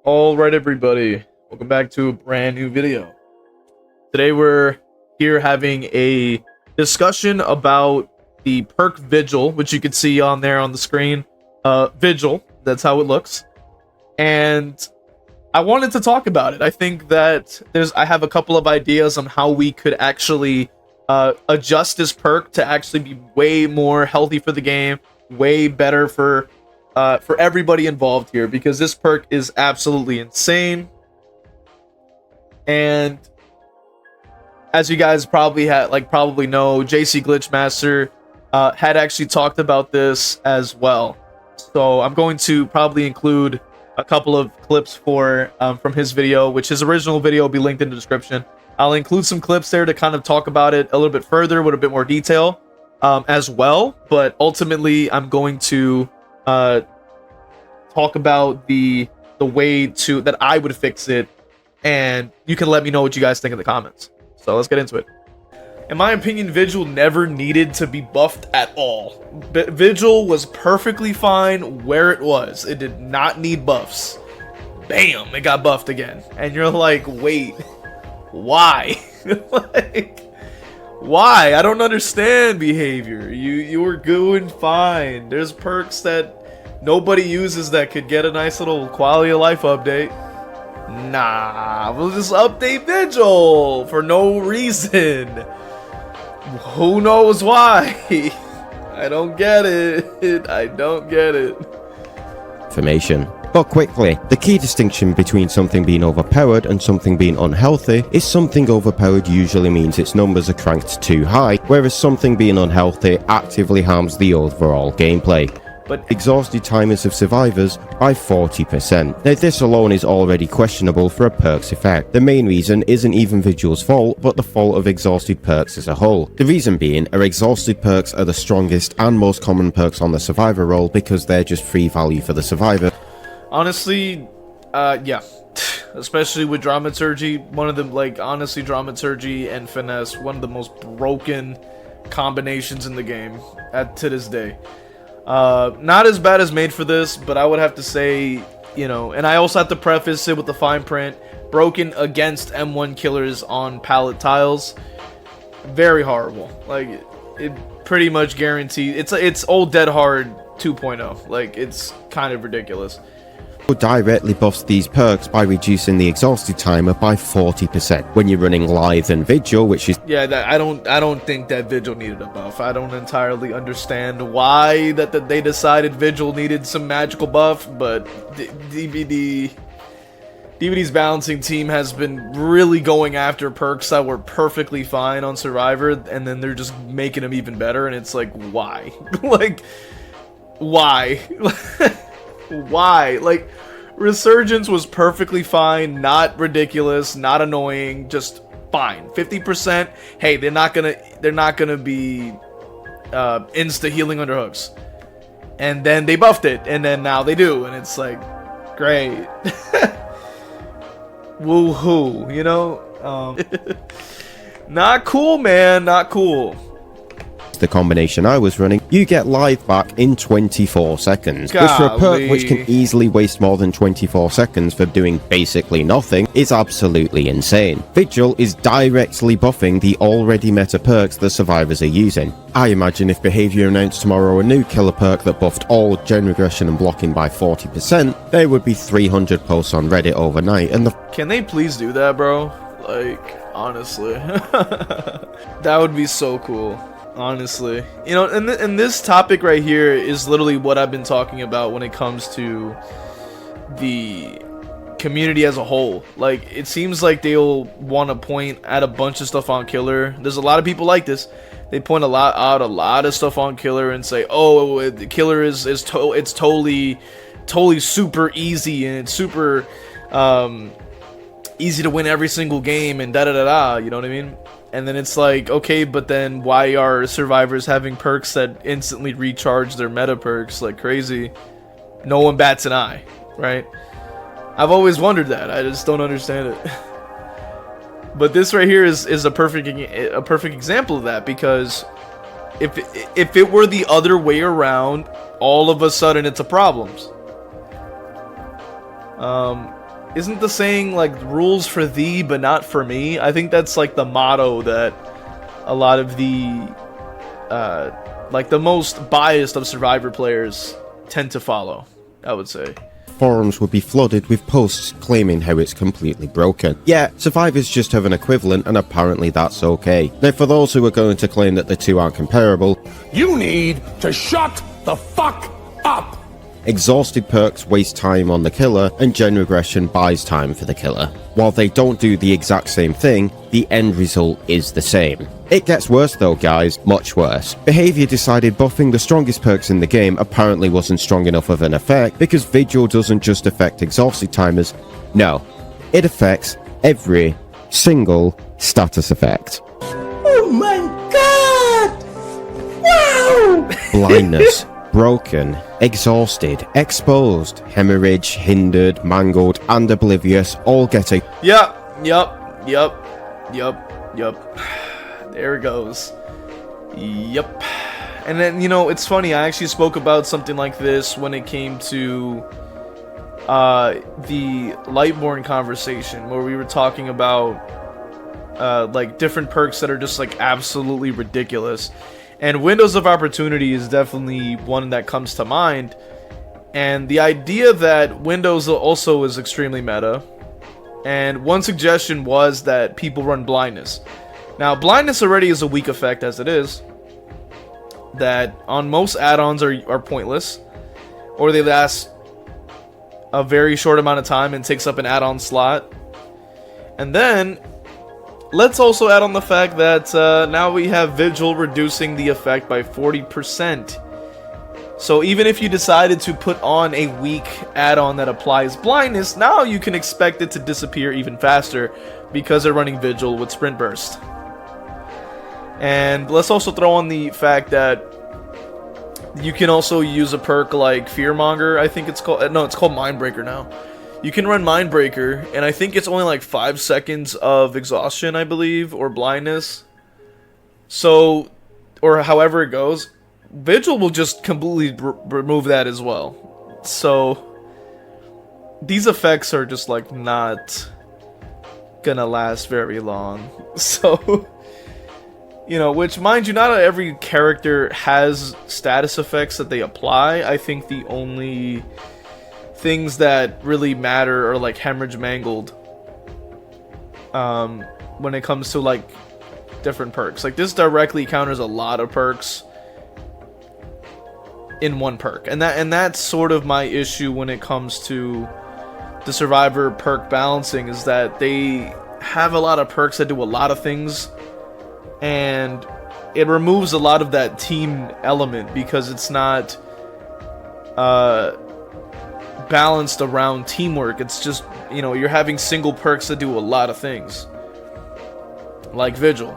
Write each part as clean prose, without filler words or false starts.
All right, everybody, welcome back to a brand new video. Today we're here having a discussion about the perk Vigil, which you can see on there on the screen. Vigil, that's how it looks. And I wanted to talk about it. I think that I have a couple of ideas on how we could actually adjust this perk to actually be way more healthy for the game, way better for everybody involved here, because this perk is absolutely insane. And as you guys probably know, JC Glitchmaster had actually talked about this as well. So I'm going to probably include a couple of clips from his video, which his original video will be linked in the description. I'll include some clips there to kind of talk about it a little bit further with a bit more detail as well. But ultimately, I'm going to talk about the way that I would fix it, and you can let me know what you guys think in the comments. So let's get into it. In my opinion, Vigil never needed to be buffed at all. Vigil was perfectly fine where it was. It did not need buffs. Bam, it got buffed again. And you're like, wait, why? Like, why? I don't understand behavior. You were doing fine. There's perks that nobody uses that could get a nice little quality of life update. Nah, we'll just update Vigil for no reason. Who knows why? I don't get it. I don't get it. Information. But quickly, the key distinction between something being overpowered and something being unhealthy is something overpowered usually means its numbers are cranked too high, whereas something being unhealthy actively harms the overall gameplay. But exhausted timers of survivors by 40%. Now this alone is already questionable for a perk's effect. The main reason isn't even Vigil's fault, but the fault of exhausted perks as a whole. The reason being, our exhausted perks are the strongest and most common perks on the survivor role because they're just free value for the survivor. Honestly, yeah. Especially with Dramaturgy, one of the, honestly, Dramaturgy and Finesse, one of the most broken combinations in the game to this day. Not as bad as Made for This, but I would have to say, and I also have to preface it with the fine print, broken against M1 killers on pallet tiles. Very horrible. Like, it pretty much guaranteed. It's old Dead Hard 2.0. Like, it's kind of ridiculous. Directly buffs these perks by reducing the exhausted timer by 40% when you're running Lithe and Vigil, which is I don't think that Vigil needed a buff. I don't entirely understand why they decided Vigil needed some magical buff, but DVD's balancing team has been really going after perks that were perfectly fine on Survivor, and then they're just making them even better, and it's like, why? Like, why? Why? Like, Resurgence was perfectly fine, not ridiculous, not annoying, just fine. 50%. Hey, they're not gonna be insta healing underhooks, and then they buffed it, and then now they do, and it's like, great. Woohoo, not cool, man, not cool. the combination I was running, you get Lithe back in 24 seconds. Golly. Which for a perk which can easily waste more than 24 seconds for doing basically nothing is absolutely insane. Vigil is directly buffing the already meta perks the survivors are using. I imagine if Behavior announced tomorrow a new killer perk that buffed all gen regression and blocking by 40%, there would be 300 posts on Reddit overnight, and Can they please do that, bro? Like, honestly. That would be so cool. Honestly, and this topic right here is literally what I've been talking about when it comes to the community as a whole. Like, it seems like they'll want to point at a bunch of stuff on Killer. There's a lot of people like this. They point a lot of stuff on Killer and say, "Oh, the Killer it's totally super easy, and it's super easy to win every single game, and da da da da." You know what I mean? And then it's like, okay, but then why are survivors having perks that instantly recharge their meta perks like crazy? No one bats an eye, right? I've always wondered that. I just don't understand it. But this right here is a perfect example of that, because if it were the other way around, all of a sudden it's a problem. isn't the saying like rules for thee but not for me? I think that's like the motto that a lot of the like the most biased of Survivor players tend to follow, I would say. Forums would be flooded with posts claiming how it's completely broken. Yeah, survivors just have an equivalent, and apparently that's okay. Now, for those who are going to claim that the two aren't comparable, you need to shut the fuck up! Exhausted perks waste time on the killer, and gen regression buys time for the killer. While they don't do the exact same thing, the end result is the same. It gets worse though, guys, much worse. Behavior decided buffing the strongest perks in the game apparently wasn't strong enough of an effect, because Vigil doesn't just affect exhausted timers, no, it affects every single status effect. Oh my god! Wow! Blindness, broken, exhausted, exposed, hemorrhage, hindered, mangled, and oblivious all get a Yup. There it goes. Yup. And then, you know, it's funny, I actually spoke about something like this when it came to the Lightborn conversation, where we were talking about like different perks that are just like absolutely ridiculous. And Windows of Opportunity is definitely one that comes to mind. And the idea that Windows also is extremely meta. And one suggestion was that people run Blindness. Now, Blindness already is a weak effect as it is. That on most add-ons are pointless. Or they last a very short amount of time and takes up an add-on slot. And then let's also add on the fact that now we have Vigil reducing the effect by 40%. So even if you decided to put on a weak add-on that applies Blindness, now you can expect it to disappear even faster because they're running Vigil with Sprint Burst. And let's also throw on the fact that you can also use a perk like Fearmonger, I think it's called. No, it's called Mindbreaker now. You can run Mindbreaker, and I think it's only like 5 seconds of exhaustion, I believe, or blindness. So, or however it goes, Vigil will just completely remove that as well. So, these effects are just like not gonna last very long. So, you know, which, mind you, not every character has status effects that they apply. I think the only things that really matter are like Hemorrhage, Mangled, when it comes to like different perks. Like this directly counters a lot of perks in one perk, and that's sort of my issue when it comes to the Survivor perk balancing, is that they have a lot of perks that do a lot of things, and it removes a lot of that team element because it's not balanced around teamwork. It's just, you know, you're having single perks that do a lot of things, like Vigil,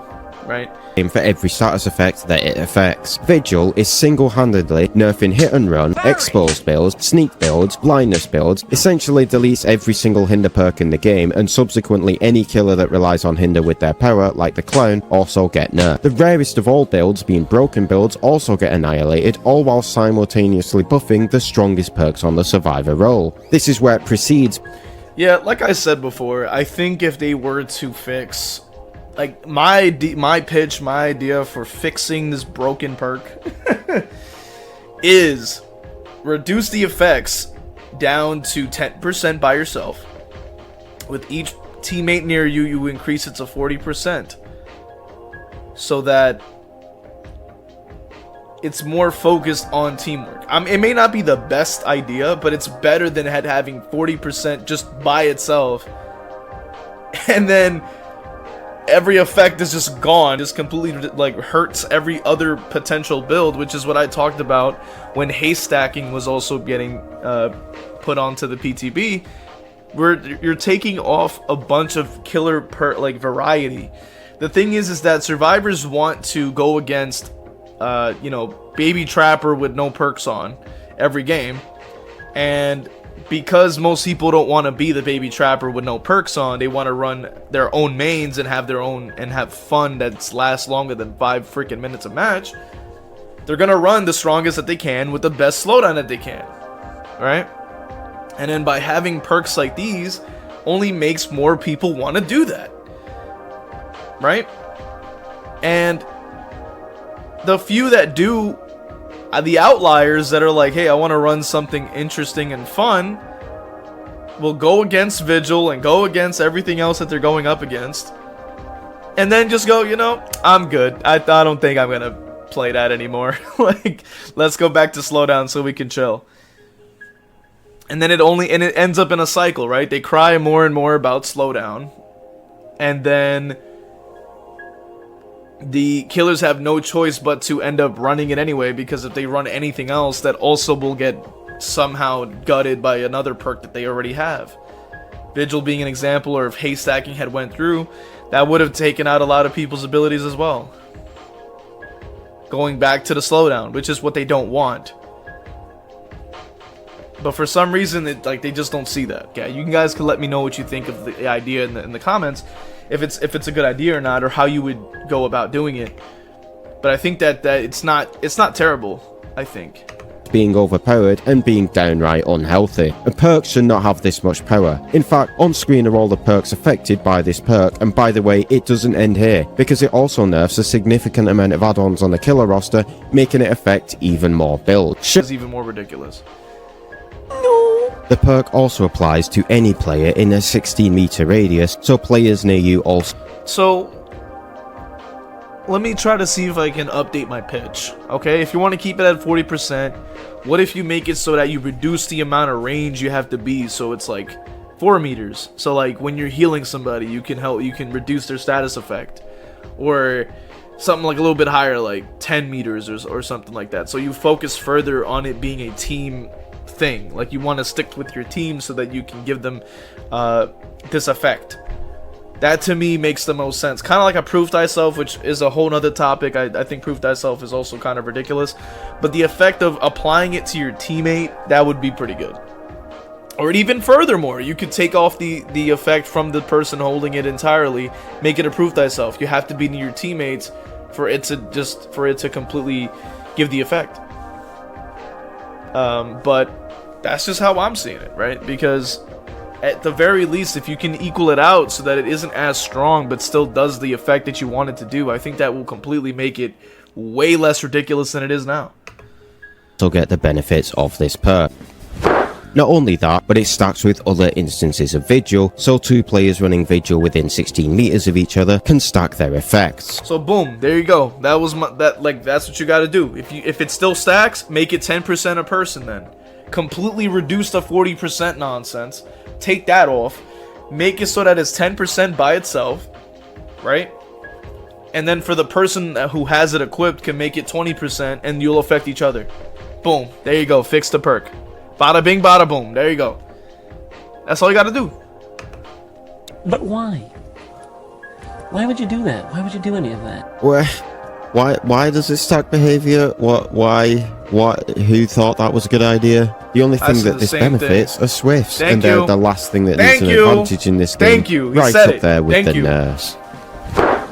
right? For every status effect that it affects. Vigil is single-handedly nerfing hit and run, exposed builds, sneak builds, blindness builds, essentially deletes every single hinder perk in the game, and subsequently any killer that relies on hinder with their power, like the clown, also get nerfed. The rarest of all builds, being broken builds, also get annihilated, all while simultaneously buffing the strongest perks on the Survivor role. This is where it proceeds. Yeah, like I said before, I think if they were to fix, like, my idea for fixing this broken perk is reduce the effects down to 10% by yourself. With each teammate near you, you increase it to 40%. So that it's more focused on teamwork. It may not be the best idea, but it's better than having 40% just by itself. And then every effect is just gone, just completely like hurts every other potential build, which is what I talked about when haste stacking was also getting put onto the PTB, where you're taking off a bunch of killer like variety. The thing is that survivors want to go against you know, Baby Trapper with no perks on every game, and because most people don't want to be the Baby Trapper with no perks on, they want to run their own mains and have their own and have fun that lasts longer than 5 freaking minutes a match. They're gonna run the strongest that they can with the best slowdown that they can, right? And then by having perks like these, only makes more people want to do that, right? And the few that do, the outliers that are like, hey, I want to run something interesting and fun, will go against Vigil and go against everything else that they're going up against, and then just go, you know, I'm good. I don't think I'm gonna play that anymore. Like, let's go back to slowdown so we can chill. And then it ends up in a cycle, right? They cry more and more about slowdown, and then the killers have no choice but to end up running it anyway, because if they run anything else, that also will get somehow gutted by another perk that they already have. Vigil being an example, or if haystacking had went through, that would have taken out a lot of people's abilities as well. Going back to the slowdown, which is what they don't want. But for some reason, they just don't see that. Okay, you guys can let me know what you think of the idea in the comments, if it's a good idea or not, or how you would go about doing it. But I think that it's not terrible, I think. Being overpowered and being downright unhealthy. A perk should not have this much power. In fact, on screen are all the perks affected by this perk, and by the way, it doesn't end here, because it also nerfs a significant amount of add-ons on the killer roster, making it affect even more builds. It's even more ridiculous. The perk also applies to any player in a 16-meter radius, so players near you also. So, let me try to see if I can update my pitch, okay? If you want to keep it at 40%, what if you make it so that you reduce the amount of range you have to be, so it's like 4 meters? So like when you're healing somebody, you can reduce their status effect. Or something like a little bit higher, like 10 meters or something like that. So you focus further on it being a team thing. Like you want to stick with your team so that you can give them this effect. That to me makes the most sense. Kind of like a proof thyself, which is a whole nother topic. I think proof thyself is also kind of ridiculous. But the effect of applying it to your teammate, that would be pretty good. Or even furthermore, you could take off the effect from the person holding it entirely, make it a proof thyself. You have to be near your teammates for it to completely give the effect. But that's just how I'm seeing it, right? Because at the very least, if you can equal it out so that it isn't as strong but still does the effect that you want it to do, I think that will completely make it way less ridiculous than it is now. So get the benefits of this perk. Not only that, but it stacks with other instances of Vigil, so two players running Vigil within 16 meters of each other can stack their effects. So boom, there you go. That was that's what you got to do. If it still stacks, make it 10% a person then. Completely reduce the 40% nonsense. Take that off. Make it so that it's 10% by itself, right? And then for the person who has it equipped can make it 20% and you'll affect each other. Boom, there you go. Fix the perk. Bada bing, bada boom. There you go. That's all you gotta do. But why? Why would you do that? Why would you do any of that? Why does it stack behavior? Who thought that was a good idea? The only thing that this benefits are Swifts, and they're the last thing that needs an advantage in this game. Thank you. Right up there with the nurse.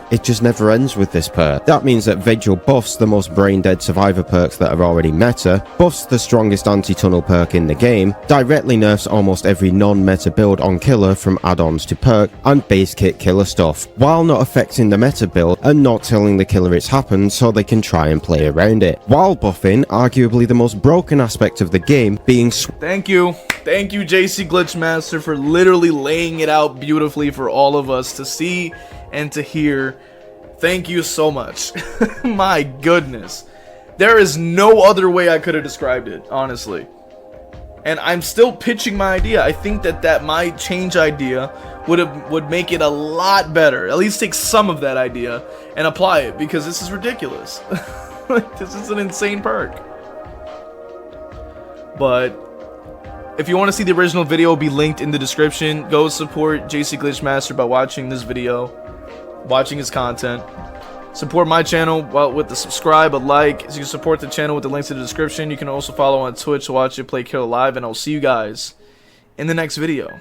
It just never ends with this perk. That means that Vigil buffs the most brain-dead survivor perks that are already meta, buffs the strongest anti-tunnel perk in the game, directly nerfs almost every non-meta build on killer from add-ons to perk, and base kit killer stuff, while not affecting the meta build and not telling the killer it's happened so they can try and play around it, while buffing arguably the most broken aspect of the game being Thank you, JC Glitchmaster, for literally laying it out beautifully for all of us to see and to hear. Thank you so much. My goodness, there is no other way I could have described it, honestly. And I'm still pitching my idea. I think that my change idea would make it a lot better. At least take some of that idea and apply it, because this is ridiculous. This is an insane perk. But if you want to see the original video, it'll be linked in the description. Go support JC Glitchmaster by watching this video, watching his content. Support my channel with the subscribe, a like. So you can support the channel with the links in the description. You can also follow on Twitch to watch it play Killer live, and I'll see you guys in the next video.